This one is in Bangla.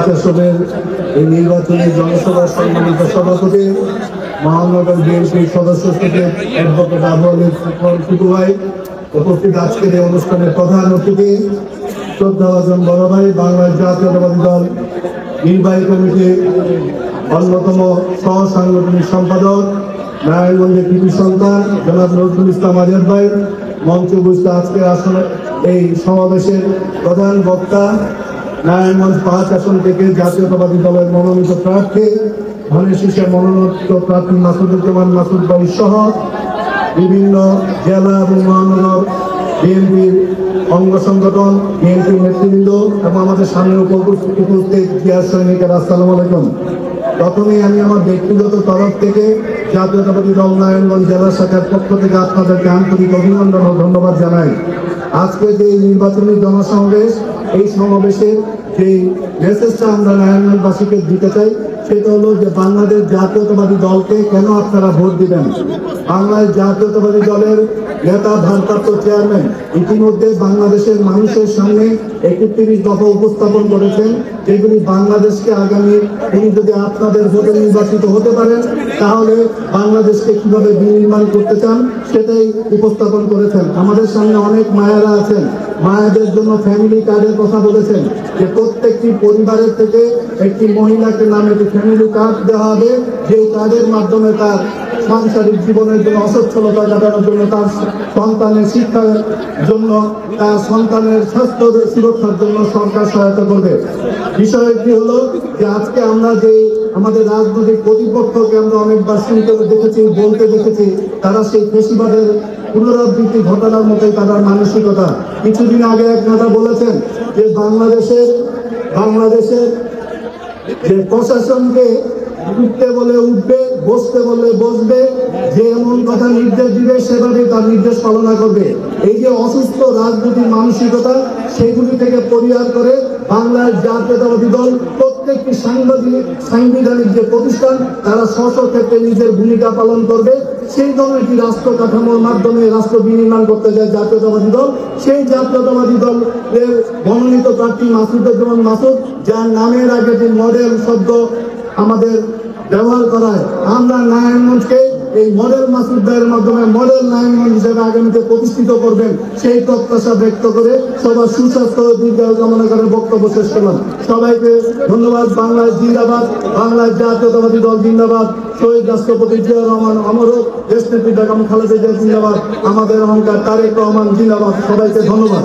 শাসনের এই নির্বাচনী জনসভার সম্মানিত সভাপতি মহানগর বিএনপির সদস্য থেকে অ্যাডভোকেট আবু আলী টুটু ভাই, উপস্থিত আজকের এই অনুষ্ঠানের প্রধান অতিথি শ্রদ্ধাভাজন বড় ভাই, বাংলাদেশ জাতীয়তাবাদী দল নির্বাহী কমিটির অন্যতম সহ সাংগঠনিক সম্পাদক নারায়ণগঞ্জের কৃতি সন্তান জনাব নজরুল ইসলাম আজাদ ভাই, মঞ্চে উপস্থিত আজকের আসলে এই সমাবেশের প্রধান বক্তা নারায়ণগঞ্জ 5 আসন থেকে জাতীয়তাবাদী দলের মনোনীত প্রার্থী ধানের শীষের মনোনীত প্রার্থী মাসুদুজ্জামান মাসুদ ভাই সহ বিভিন্ন জেলা এবং মহানগর বিএনপির অঙ্গ সংগঠন, বিএনপির নেতৃবৃন্দ এবং আমাদের সামনে উপস্থিত জিয়া সৈনিকের আসসালামু আলাইকুম। প্রথমেই আমি আমার ব্যক্তিগত তরফ থেকে জাতীয়তাবাদী দল নারায়ণগঞ্জ জেলা শাখার পক্ষ থেকে আপনাদেরকে আন্তরিক অভিনন্দন ও ধন্যবাদ জানাই। আজকে যে নির্বাচনী জনসমাবেশ, এই সমাবেশের যে মেসেজটা আমরা নারায়ণগঞ্জবাসীকে দিতে চাই সেটা হলো যে বাংলাদেশ জাতীয়তাবাদী দলকে কেন আপনারা ভোট দিবেন। বাংলাদেশ জাতীয়তাবাদী দলের নেতা ভারপ্রাপ্ত চেয়ারম্যান ইতিমধ্যে বাংলাদেশের মানুষের সামনে 31 দফা উপস্থাপন করেছেন, যেগুলি বাংলাদেশকে আগামী তিনি যদি আপনাদের ভোটে নির্বাচিত হতে পারেন তাহলে বাংলাদেশকে কিভাবে বিনির্মাণ করতে চান সেটাই উপস্থাপন করেছেন। আমাদের সামনে অনেক মায়েরা আছেন, মায়েদের জন্য ফ্যামিলি কার্ডের কথা বলেছেন যে প্রত্যেকটি পরিবারের থেকে একটি মহিলাকে নামে একটি ফ্যামিলি কার্ড দেওয়া হবে, যে কার্ডের মাধ্যমে তার সাংসারিক জীবনের জন্য অসচ্ছলতা কাটানোর জন্য, তার সন্তানের শিক্ষার জন্য, তার সন্তানের স্বাস্থ্য সুরক্ষার জন্য সরকার সহায়তা করবে। বিষয়টি হলো যে আজকে আমরা যে আমাদের রাজনৈতিক প্রতিপক্ষকে আমরা অনেকবার শুনতে দেখেছি, বলতে দেখেছি, তারা সেই ফেসিবাদের পুনরাবৃত্তি ঘটানোর মতোই তাদের মানসিকতা। কিছুদিন আগে এক নেতা বলেছেন যে বাংলাদেশের যে প্রশাসনকে উঠতে বলে উঠবে, বসতে বলে বসবে, যে এমন কথা নির্দেশ দিবে সেভাবে তার নির্দেশ পালনা করবে। এই যে অসুস্থ রাজনৈতিক মানসিকতা, সেগুলি থেকে পরিহার করে বাংলার জাতীয়তাবাদী দল প্রত্যেকটি সাংবিধানিক যে প্রতিষ্ঠান তারা স্ব ক্ষেত্রে নিজের ভূমিকা পালন করবে। সেই ধরনের একটি রাষ্ট্র কাঠামোর মাধ্যমে রাষ্ট্র বিনির্মাণ করতে যায় জাতীয়তাবাদী দল। সেই জাতীয়তাবাদী দলের মনোনীত প্রার্থী মাসুদুজ্জামান মাসুদ, যার নামের আগে যে মডেল শব্দ আমাদের ব্যবহার করায়, আমরা নারায়ণগঞ্জকে এই মডেল মাসুদ ভাইয়ের মাধ্যমে মডেল নারায়ণগঞ্জ হিসেবে আগামীতে প্রতিষ্ঠিত করবেন সেই প্রত্যাশা ব্যক্ত করে সবার সুস্বাস্থ্য দীর্ঘায়ু কামনা করে বক্তব্য শেষ করলাম। সবাইকে ধন্যবাদ। বাংলাদেশ জিন্দাবাদ, বাংলাদেশ জাতীয়তাবাদী দল জিন্দাবাদ, শহীদ রাষ্ট্রপতি জিয়া রহমান অমর হোক, দেশ নেত্রী বেগম খালেদা জিয়া জিন্দাবাদ, আমাদের অহংকার তারেক রহমান জিন্দাবাদ। সবাইকে ধন্যবাদ।